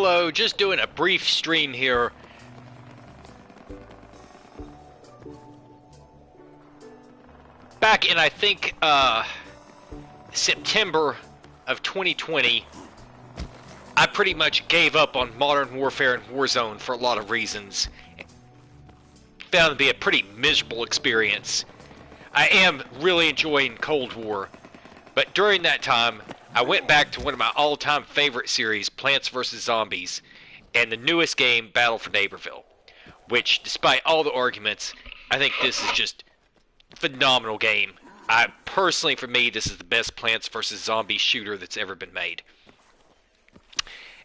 Hello, just doing a brief stream here. Back in, I think, September of 2020, I pretty much gave up on Modern Warfare and Warzone for a lot of reasons. Found it to be a pretty miserable experience. I am really enjoying Cold War, but during that time, I went back to one of my all-time favorite series, Plants vs. Zombies, and the newest game, Battle for Neighborville, which, despite all the arguments, I think this is just a phenomenal game. Personally, for me, this is the best Plants vs. Zombies shooter that's ever been made.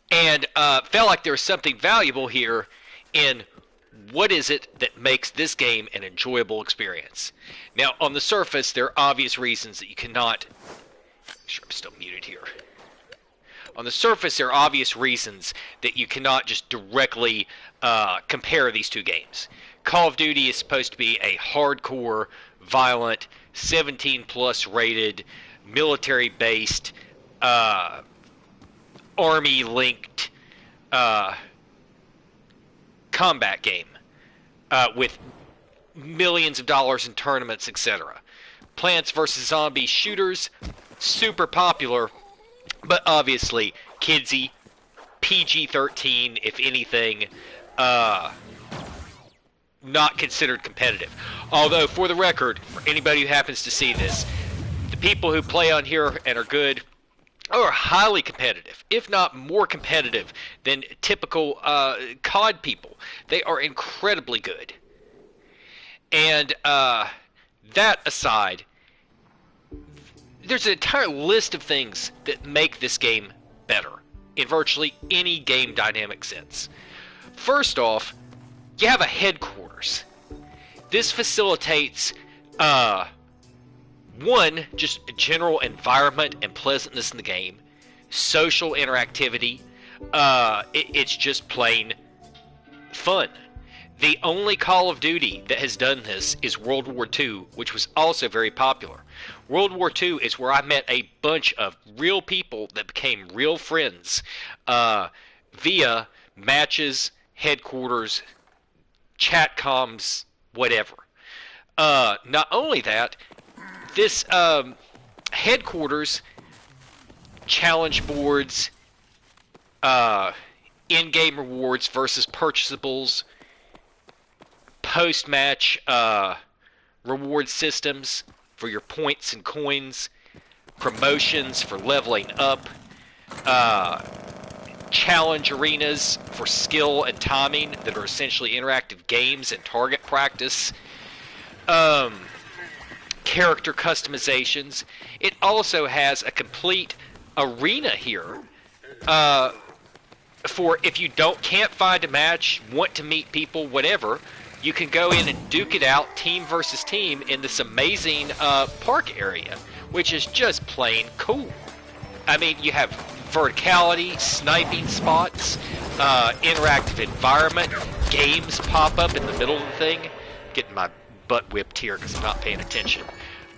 And felt like there was something valuable here in what is it that makes this game an enjoyable experience. Now, on the surface, there are obvious reasons that you cannot... Sure, I'm still muted here. On the surface, there are obvious reasons that you cannot just directly compare these two games. Call of Duty is supposed to be a hardcore, violent, 17-plus rated, military-based, army-linked combat game with millions of dollars in tournaments, etc. Plants vs. Zombies shooters, super popular, but obviously kidsy, PG-13, if anything, not considered competitive. Although, for the record, for anybody who happens to see this, the people who play on here and are good are highly competitive, if not more competitive than typical COD people. They are incredibly good. And that aside, there's an entire list of things that make this game better in virtually any game dynamic sense. First off, you have a headquarters. This facilitates one, just general environment and pleasantness in the game, social interactivity. It's just plain fun. The only Call of Duty that has done this is World War II, which was also very popular. World War II is where I met a bunch of real people that became real friends via matches, headquarters, chat comms, whatever. Not only that, this headquarters, challenge boards, in-game rewards versus purchasables, post-match reward systems for your points and coins, promotions for leveling up, challenge arenas for skill and timing that are essentially interactive games and target practice, character customizations. It also has a complete arena here for if you can't find a match, want to meet people, whatever, you can go in and duke it out team versus team in this amazing park area, which is just plain cool. I mean, you have verticality, sniping spots, interactive environment, games pop up in the middle of the thing. Getting my butt whipped here because I'm not paying attention.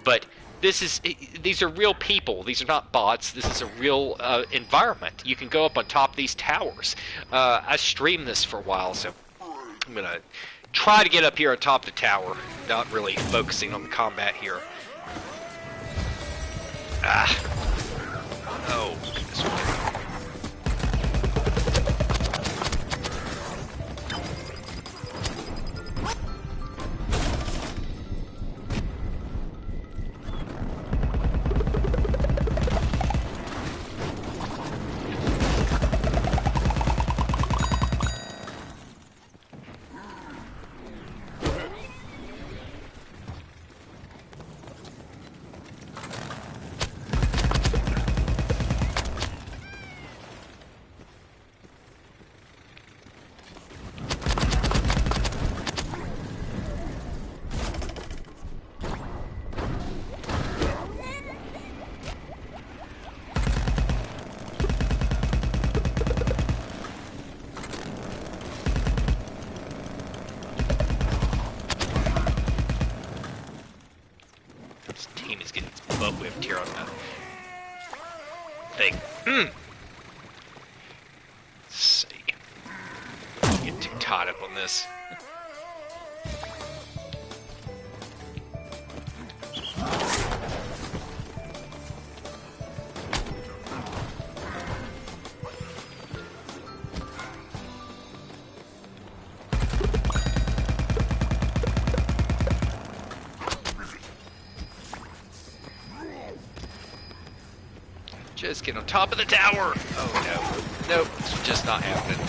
But these are real people. These are not bots. This is a real environment. You can go up on top of these towers. I streamed this for a while, so I'm going to try to get up here on top of the tower, not really focusing on the combat here. Oh, this way. caught up on this. Just get on top of the tower. Oh no. Nope, it's just not happening.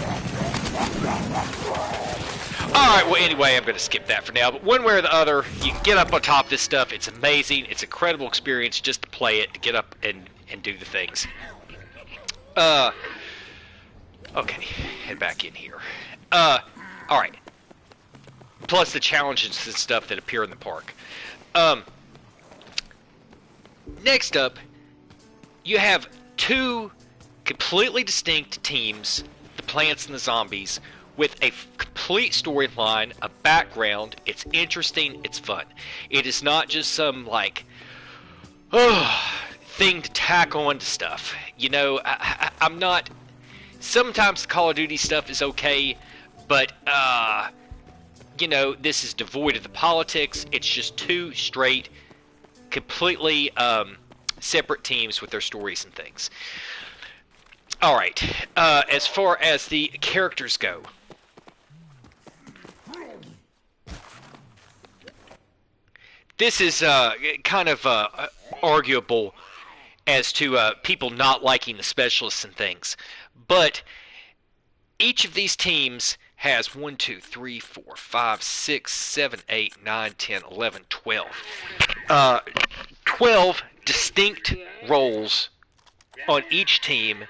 Alright, well anyway, I'm going to skip that for now. But one way or the other, you can get up on top of this stuff. It's amazing. It's an incredible experience just to play it, to get up and do the things. Okay, head back in here. Alright. Plus the challenges and stuff that appear in the park. Next up, you have two completely distinct teams, the plants and the zombies, with a complete storyline, a background. It's interesting, it's fun. It is not just some, like, thing to tack on to stuff. You know, I'm not... Sometimes the Call of Duty stuff is okay, but, you know, this is devoid of the politics. It's just two straight, completely, separate teams with their stories and things. Alright, as far as the characters go, this is kind of arguable as to people not liking the specialists and things, but each of these teams has 1, 2, 3, 4, 5, 6, 7, 8, 9, 10, 11, 12. 12 distinct roles on each team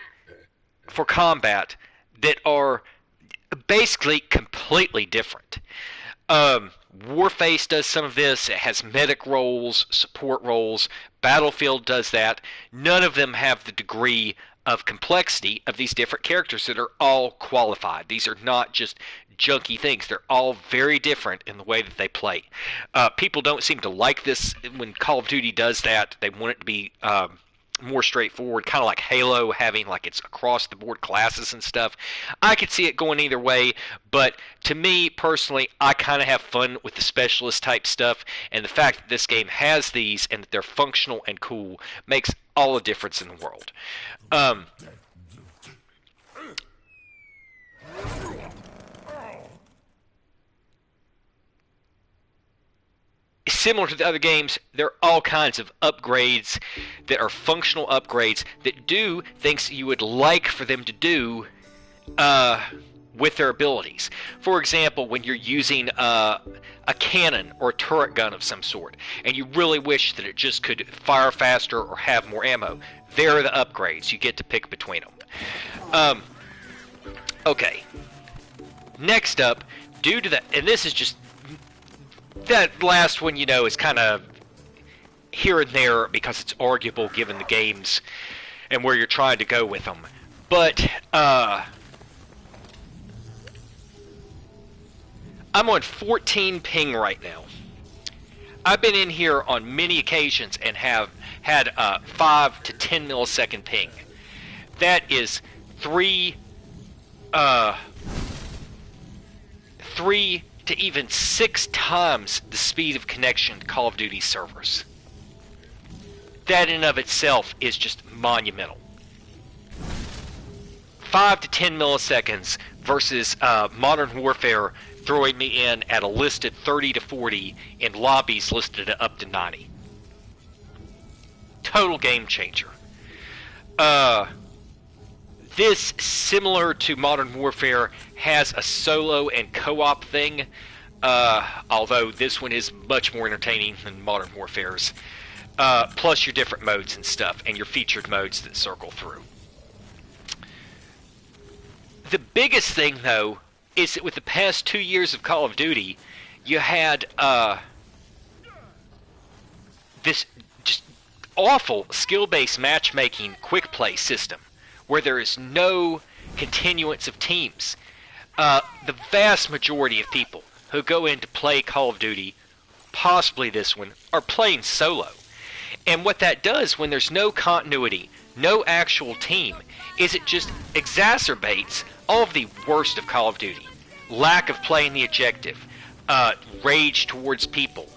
for combat that are basically completely different. Warface does some of this. It has medic roles, support roles. Battlefield does that. None of them have the degree of complexity of these different characters that are all qualified. These are not just junky things. They're all very different in the way that they play. People don't seem to like this when Call of Duty does that. They want it to be more straightforward, kind of like Halo, having like it's across the board classes and stuff. I could see it going either way, but to me personally, I kind of have fun with the specialist type stuff, and the fact that this game has these and that they're functional and cool makes all the difference in the world. Similar to the other games, there are all kinds of upgrades that are functional upgrades that do things that you would like for them to do with their abilities. For example, when you're using a cannon or a turret gun of some sort, and you really wish that it just could fire faster or have more ammo, there are the upgrades. You get to pick between them. Okay. Next up, due to that, and this is just... That last one, you know, is kind of here and there because it's arguable given the games and where you're trying to go with them. But, I'm on 14 ping right now. I've been in here on many occasions and have had 5 to 10 millisecond ping. That is 3 to even 6 times the speed of connection to Call of Duty servers. That in and of itself is just monumental. 5 to 10 milliseconds versus Modern Warfare throwing me in at a listed 30 to 40 in lobbies listed at up to 90. Total game changer. This, similar to Modern Warfare, has a solo and co-op thing, although this one is much more entertaining than Modern Warfare's. Plus your different modes and stuff, and your featured modes that circle through. The biggest thing, though, is that with the past 2 years of Call of Duty, you had this just awful skill-based matchmaking quick play system, where there is no continuance of teams. The vast majority of people who go in to play Call of Duty, possibly this one, are playing solo. And what that does when there's no continuity, no actual team, is it just exacerbates all of the worst of Call of Duty. lack of playing the objective, rage towards people,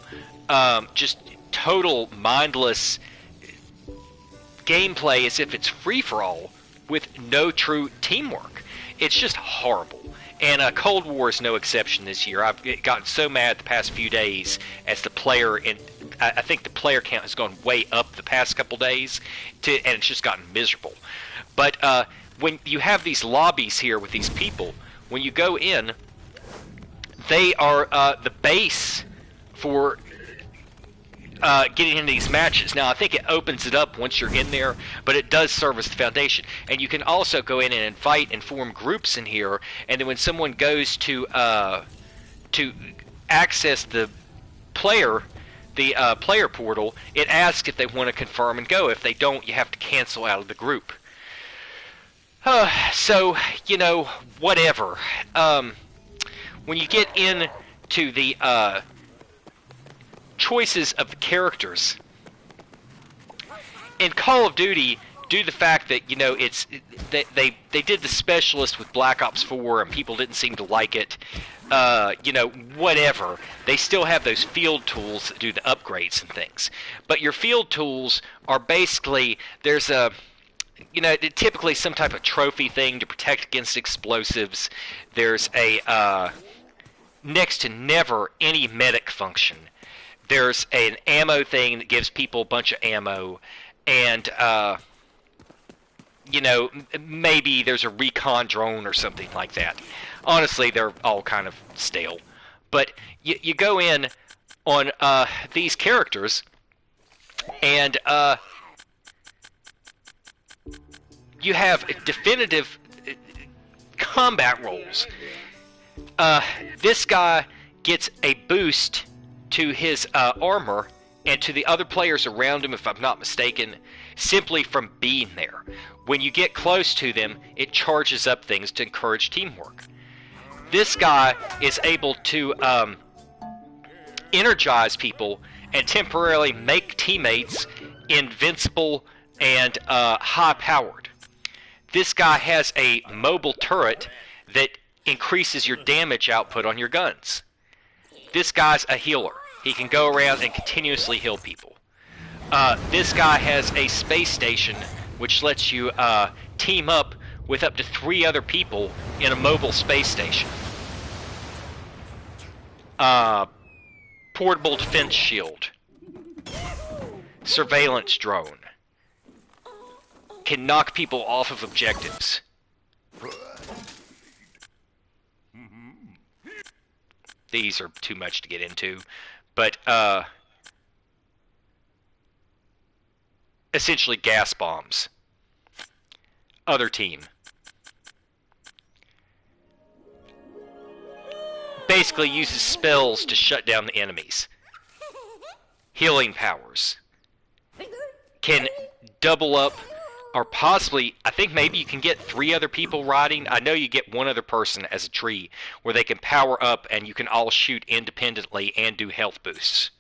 just total mindless gameplay as if it's free-for-all with no true teamwork. It's just horrible. And Cold War is no exception this year. I've gotten so mad the past few days as the player, and I think the player count has gone way up the past couple days, and it's just gotten miserable. But when you have these lobbies here with these people, when you go in, they are the base for getting into these matches. Now, I think it opens it up once you're in there, but it does serve as the foundation. And you can also go in and invite and form groups in here, and then when someone goes to access the player portal, it asks if they want to confirm and go. If they don't, you have to cancel out of the group. So, you know, whatever. When you get into the choices of the characters in Call of Duty, due to the fact that, you know, they did the specialist with Black Ops 4 and people didn't seem to like it, you know, whatever. They still have those field tools that do the upgrades and things. But your field tools are basically, there's a, you know, typically some type of trophy thing to protect against explosives. There's a next to never any medic function. There's an ammo thing that gives people a bunch of ammo, and you know, maybe there's a recon drone or something like that. Honestly, they're all kind of stale. But you go in on these characters, and you have definitive combat roles. This guy gets a boost to his armor and to the other players around him, if I'm not mistaken, simply from being there. When you get close to them, it charges up things to encourage teamwork. This guy is able to energize people and temporarily make teammates invincible and high-powered. This guy has a mobile turret that increases your damage output on your guns. This guy's a healer. He can go around and continuously heal people. This guy has a space station which lets you team up with up to 3 other people in a mobile space station. Portable defense shield. Surveillance drone. Can knock people off of objectives. These are too much to get into, but essentially gas bombs. Other team. Basically uses spells to shut down the enemies. Healing powers. Can double up, or possibly, I think maybe you can get 3 other people riding. I know you get 1 other person as a tree, where they can power up and you can all shoot independently and do health boosts.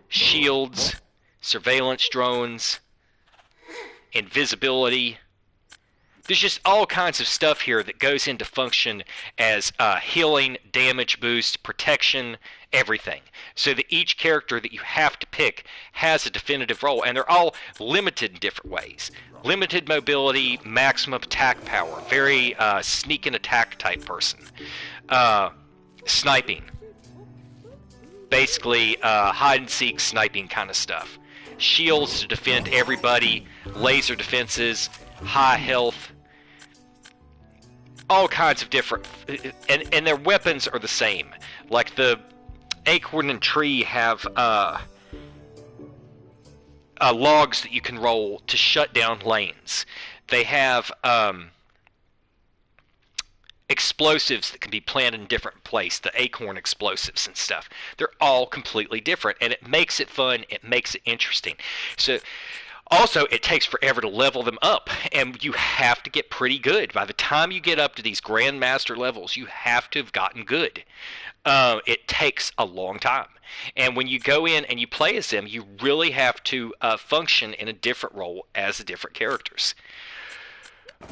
Shields, surveillance drones, invisibility. There's just all kinds of stuff here that goes into function as healing, damage boost, protection, everything. So that each character that you have to pick has a definitive role, and they're all limited in different ways. Limited mobility, maximum attack power, very sneak and attack type person. Sniping. Basically hide and seek sniping kind of stuff. Shields to defend everybody, laser defenses, high health. All kinds of different, and their weapons are the same. Like the Acorn and Tree have logs that you can roll to shut down lanes. They have explosives that can be planted in different places, the Acorn explosives and stuff. They're all completely different, and it makes it fun, it makes it interesting. So also, it takes forever to level them up, and you have to get pretty good. By the time you get up to these Grandmaster levels, you have to have gotten good. It takes a long time. And when you go in and you play as them, you really have to function in a different role as the different characters.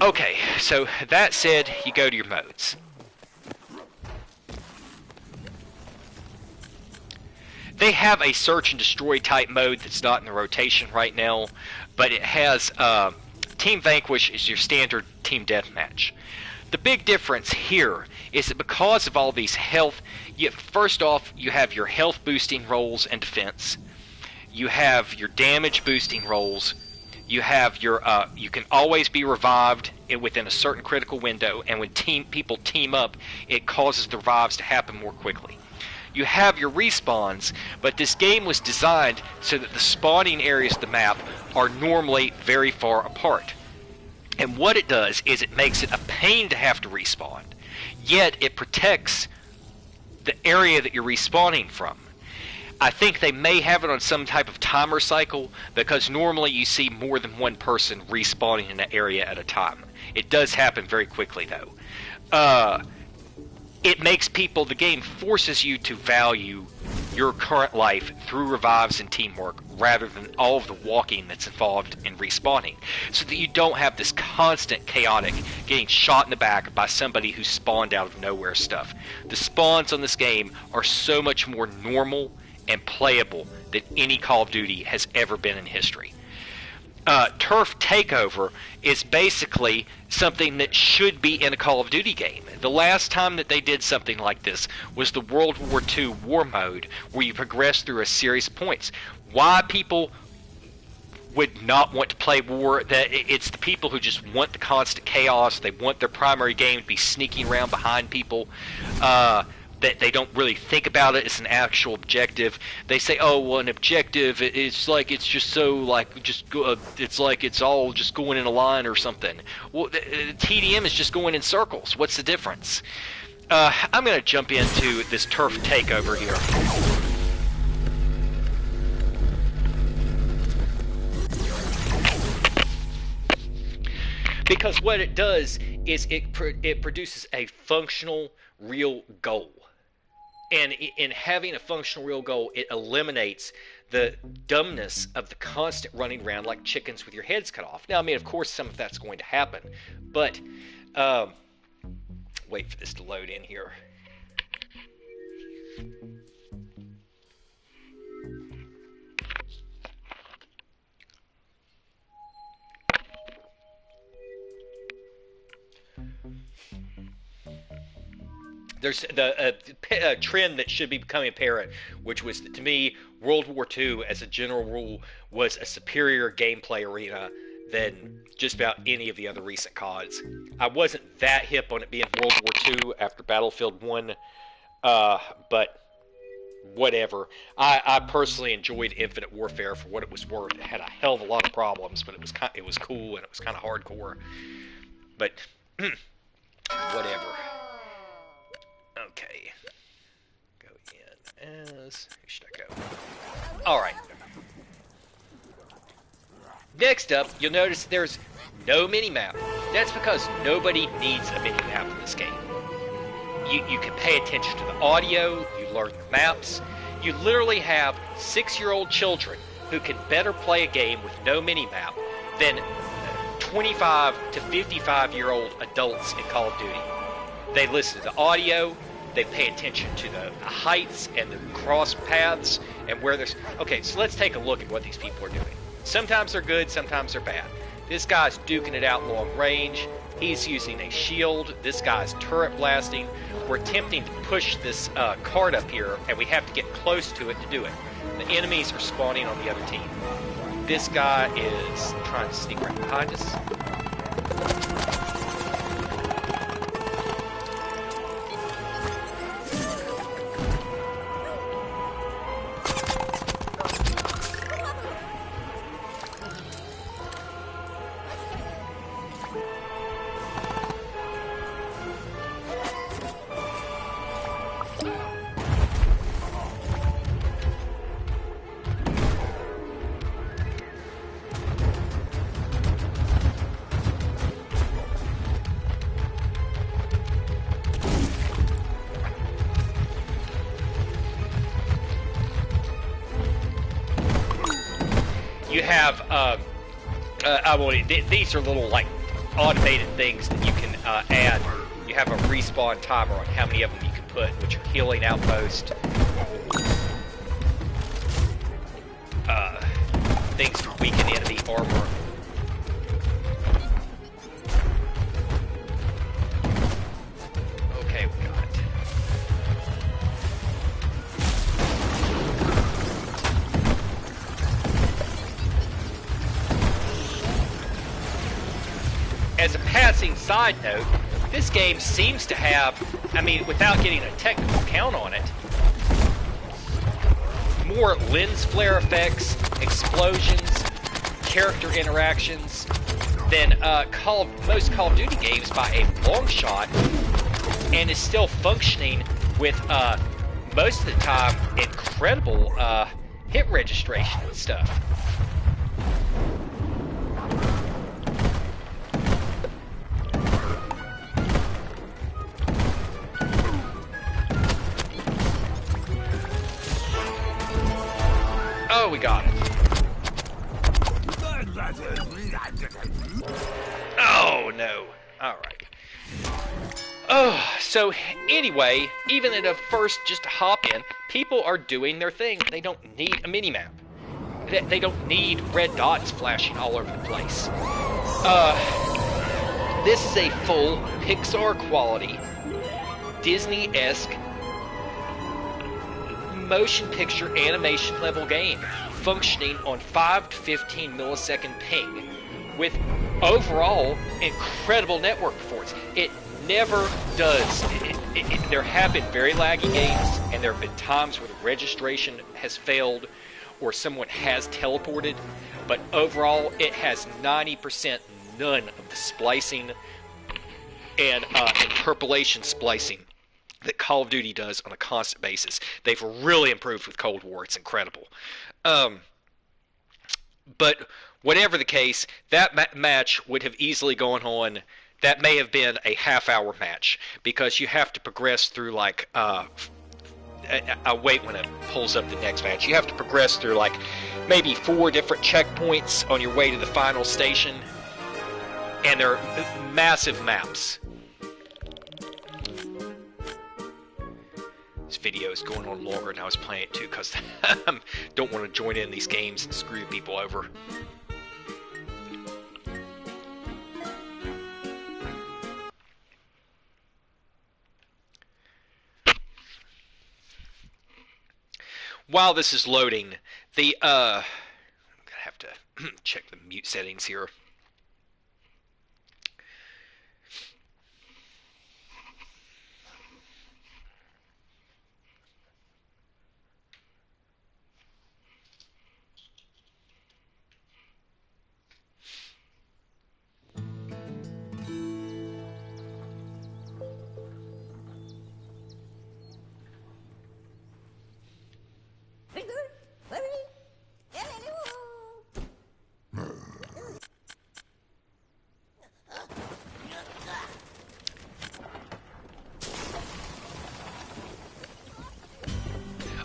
Okay, so that said, you go to your modes. They have a search and destroy type mode that's not in the rotation right now, but it has Team Vanquish is your standard team deathmatch. The big difference here is that because of all these health, first off, you have your health boosting rolls and defense. You have your damage boosting rolls. You have your you can always be revived within a certain critical window, and when people team up, it causes the revives to happen more quickly. You have your respawns, but this game was designed so that the spawning areas of the map are normally very far apart. And what it does is it makes it a pain to have to respawn, yet it protects the area that you're respawning from. I think they may have it on some type of timer cycle, because normally you see more than one person respawning in an area at a time. It does happen very quickly, though. It makes people, the game forces you to value your current life through revives and teamwork rather than all of the walking that's involved in respawning, so that you don't have this constant chaotic getting shot in the back by somebody who spawned out of nowhere stuff. The spawns on this game are so much more normal and playable than any Call of Duty has ever been in history. Turf Takeover is basically something that should be in a Call of Duty game. The last time that they did something like this was the World War II War Mode, where you progress through a series of points. Why people would not want to play war, that it's the people who just want the constant chaos. They want their primary game to be sneaking around behind people. That they don't really think about it as an actual objective. They say, oh, well, an objective, it's like it's just so like just it's like it's all just going in a line or something. Well, TDM is just going in circles. What's the difference? I'm going to jump into this Turf Takeover here. Because what it does is it produces a functional real goal. And in having a functional real goal, it eliminates the dumbness of the constant running around like chickens with your heads cut off. Now, I mean, of course, some of that's going to happen. But, wait for this to load in here. There's the trend that should be becoming apparent, which was that, to me, World War II, as a general rule, was a superior gameplay arena than just about any of the other recent CODs. I wasn't that hip on it being World War II after Battlefield 1, but whatever. I personally enjoyed Infinite Warfare for what it was worth. It had a hell of a lot of problems, but it was cool and it was kind of hardcore. But whatever. Okay. Go in as... Who should I go? Alright. Next up, you'll notice there's no mini-map. That's because nobody needs a mini-map in this game. You can pay attention to the audio, you learn the maps. You literally have 6-year-old children who can better play a game with no mini-map than 25 to 55-year-old adults in Call of Duty. They listen to the audio, they pay attention to the heights and the cross paths and where there's... Okay, so let's take a look at what these people are doing. Sometimes they're good, sometimes they're bad. This guy's duking it out long range. He's using a shield. This guy's turret blasting. We're attempting to push this cart up here, and we have to get close to it to do it. The enemies are spawning on the other team. This guy is trying to sneak right behind us. You have, these are little, like, automated things that you can add. You have a respawn timer on how many of them you can put, which are healing outpost. things to weaken enemy armor. Okay, we got it. As a passing side note, this game seems to have, I mean, without getting a technical count on it, more lens flare effects, explosions, character interactions than most Call of Duty games by a long shot, and is still functioning with, most of the time, incredible hit registration and stuff. Oh, we got it. Oh, no. Alright. Oh, so anyway, even at a first just hop in, people are doing their thing. They don't need a minimap. They don't need red dots flashing all over the place. This is a full Pixar quality, Disney-esque motion picture animation level game, functioning on 5 to 15 millisecond ping, with overall incredible network performance. It never does. There have been very laggy games, and there have been times where the registration has failed or someone has teleported, but overall it has 90% none of the splicing and interpolation splicing that Call of Duty does on a constant basis. They've really improved with Cold War. It's incredible. But whatever the case, that match would have easily gone on. That may have been a half-hour match, because you have to progress through, like, I'll wait when it pulls up the next match. You have to progress through, like, maybe 4 different checkpoints on your way to the final station, and they're massive maps. This video is going on longer than I was playing it too, because I don't want to join in these games and screw people over. While this is loading, I'm gonna have to check the mute settings here.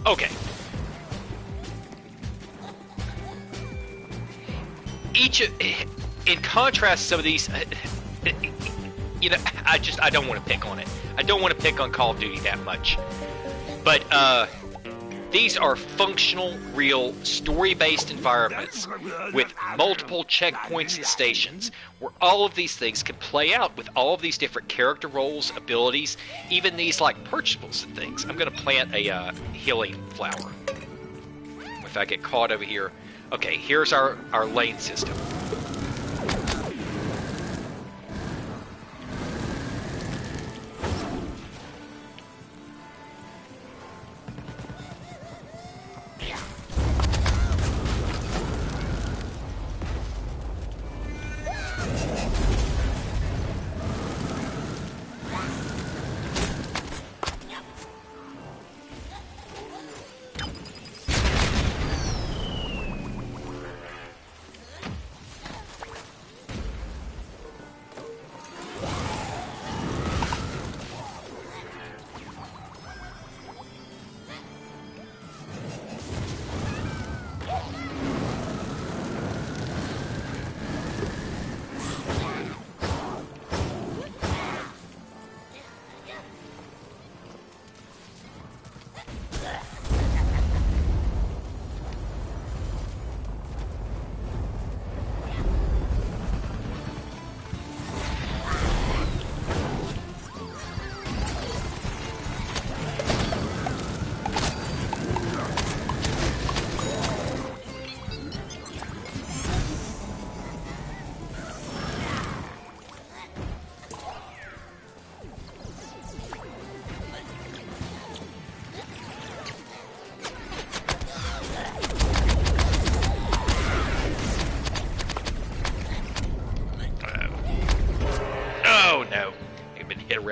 Okay. In contrast, some of these, you know, I don't want to pick on it. I don't want to pick on Call of Duty that much. But, these are functional, real, story-based environments with multiple checkpoints and stations, where all of these things can play out with all of these different character roles, abilities, even these, like, purchasables and things. I'm going to plant a healing flower. If I get caught over here. Okay, here's our lane system.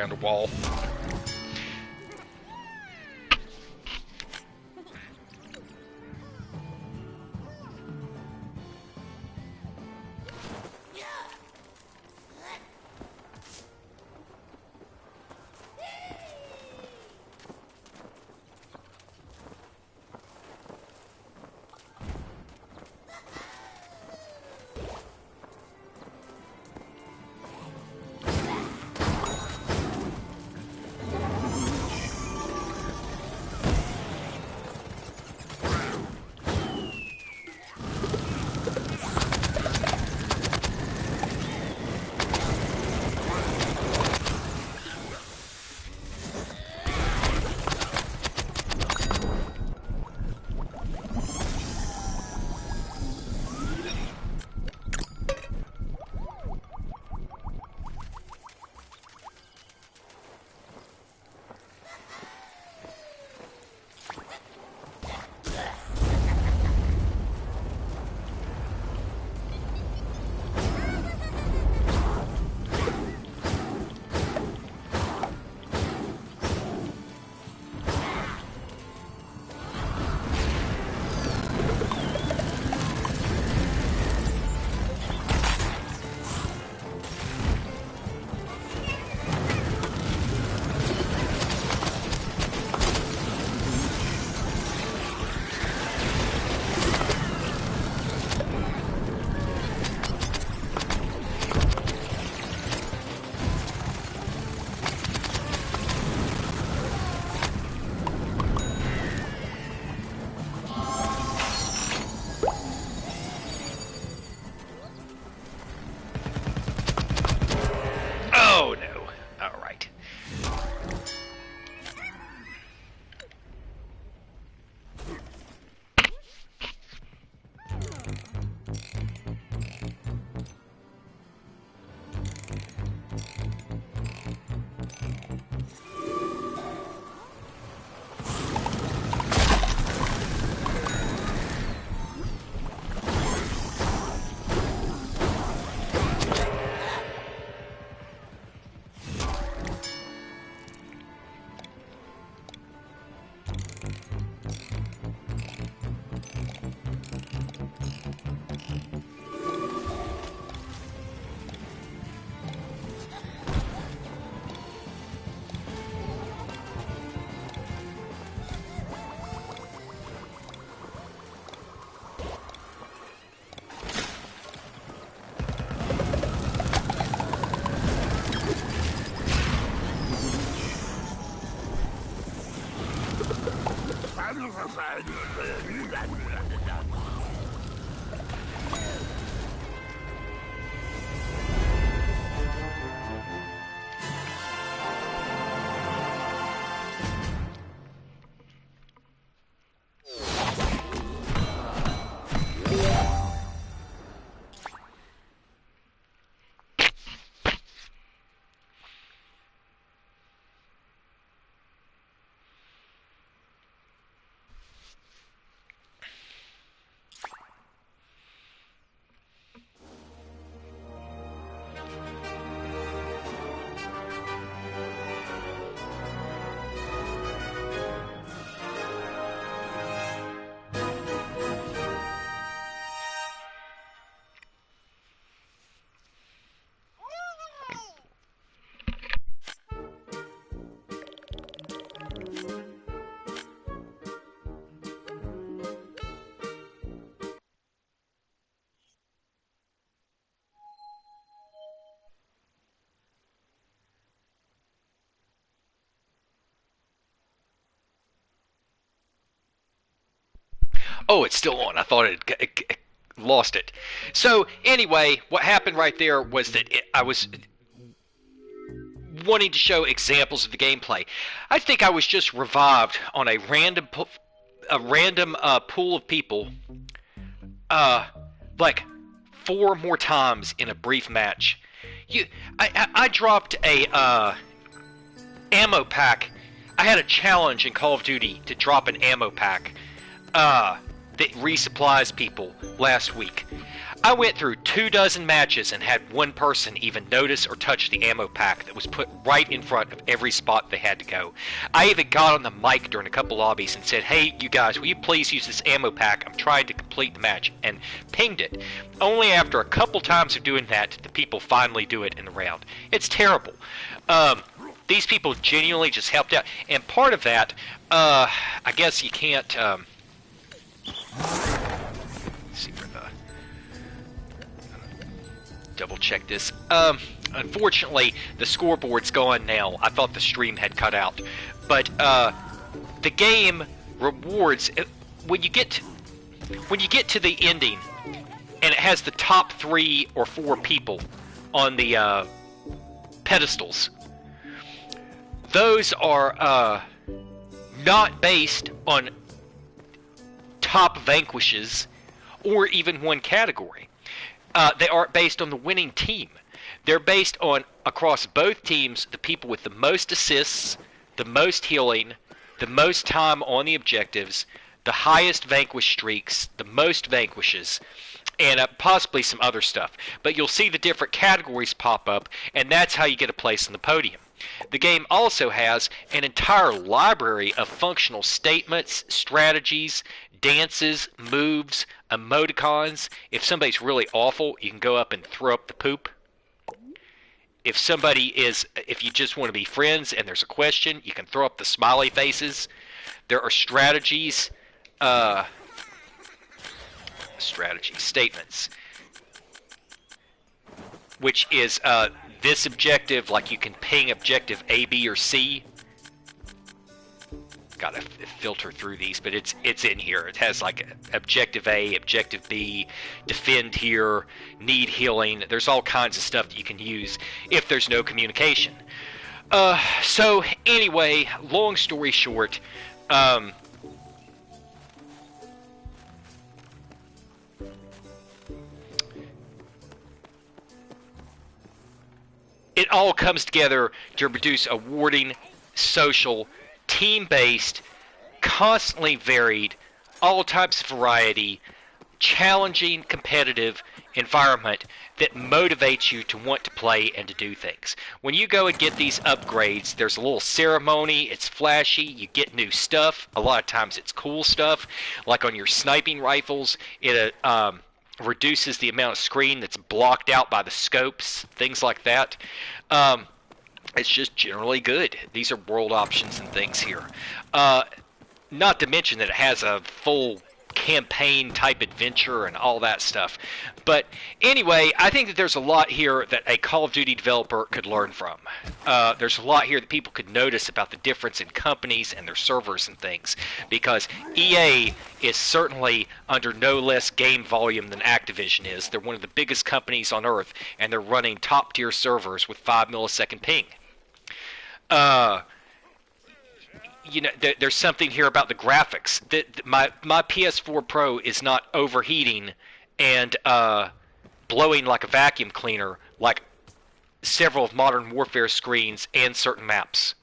around a wall. Oh no. Alright. Oh, it's still on. I thought it lost it. So anyway, what happened right there was that I was wanting to show examples of the gameplay. I think I was just revived on a random pool of people, like 4 more times in a brief match. I dropped a ammo pack. I had a challenge in Call of Duty to drop an ammo pack that resupplies people last week. I went through 24 matches and had one person even notice or touch the ammo pack that was put right in front of every spot they had to go. I even got on the mic during a couple lobbies and said, hey, you guys, will you please use this ammo pack? I'm trying to complete the match, and pinged it. Only after a couple times of doing that did the people finally do it in the round. It's terrible. These people genuinely just helped out, and part of that, I guess you can't, see where the double check this. Unfortunately, the scoreboard's gone now. I thought the stream had cut out, but the game rewards when you get to the ending, and it has the top 3 or 4 people on the pedestals. Those are not based on top vanquishes or even one category. They aren't based on the winning team. They're based on, across both teams, the people with the most assists, the most healing, the most time on the objectives, the highest vanquish streaks, the most vanquishes, and possibly some other stuff. But you'll see the different categories pop up, and that's how you get a place on the podium. The game also has an entire library of functional statements, strategies, dances, moves, emoticons. If somebody's really awful, you can go up and throw up the poop. If you just want to be friends and there's a question, you can throw up the smiley faces. There are strategies, statements, which is this objective, like you can ping objective A, B, or C. Gotta filter through these, but it's in here. It has like objective A, objective B, defend here, need healing. There's all kinds of stuff that you can use if there's no communication. So anyway, long story short, it all comes together to produce a rewarding, social, team-based, constantly varied, all types of variety, challenging, competitive environment that motivates you to want to play and to do things. When you go and get these upgrades, there's a little ceremony, it's flashy, you get new stuff. A lot of times it's cool stuff, like on your sniping rifles, it reduces the amount of screen that's blocked out by the scopes, things like that. It's just generally good. These are world options and things here. Not to mention that it has a full campaign type adventure and all that stuff. But anyway, I think that there's a lot here that a Call of Duty developer could learn from. There's a lot here that people could notice about the difference in companies and their servers and things, because EA is certainly under no less game volume than Activision is. They're one of the biggest companies on earth, and they're running top tier servers with 5 millisecond ping. You know, there's something here about the graphics. My PS4 Pro is not overheating and blowing like a vacuum cleaner like several of Modern Warfare screens and certain maps.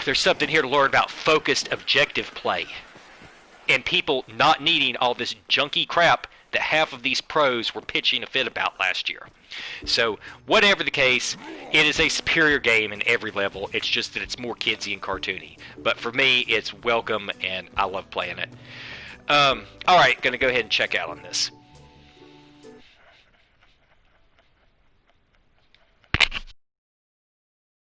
There's something here to learn about focused objective play and people not needing all this junky crap that half of these pros were pitching a fit about last year. So, whatever the case, it is a superior game in every level. It's just that it's more kidsy and cartoony. But for me, it's welcome, and I love playing it. Alright, going to go ahead and check out on this.